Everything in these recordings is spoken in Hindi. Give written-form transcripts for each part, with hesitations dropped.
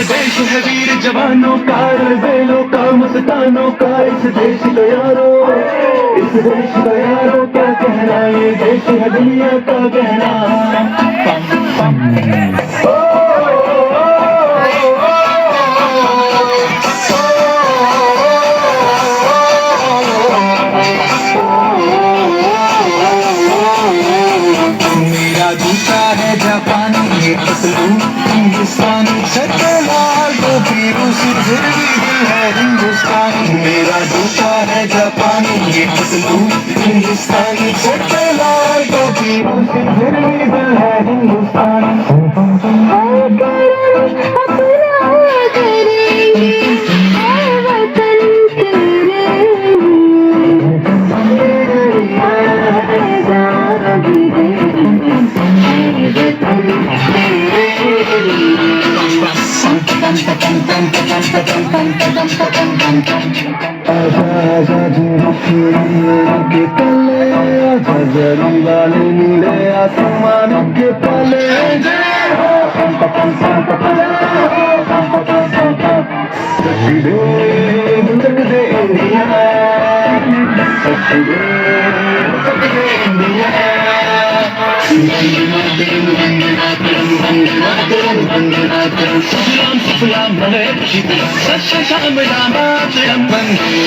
देश है वीर जवानों का, बेलों का, मस्तानों का। इस देश का यारो, इस देश का यारो क्या कहना, ये देश है दुनिया का कहना। पम पम जूता है जापानी, ये पतलू हिंदुस्तानी, लाल टोपी रूसी, फिर भी दिल है हिंदुस्तानी। मेरा जूता है जापानी, ये पतलू हिंदुस्तानी, लाल टोपी रूसी, फिर भी दिल है हिंदुस्तानी। आजा धूप के तले, आजा जरूं वाले नीले आसमान के पाले। चक दे इंडिया, चक दे इंडिया। सुफलाम सुफलाम भले सच शाम रामात वंदे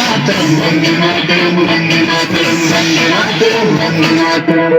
मातरम, वंदे मातरम, वंदे मातरम, वंदे मातरम, वंदे मातरम।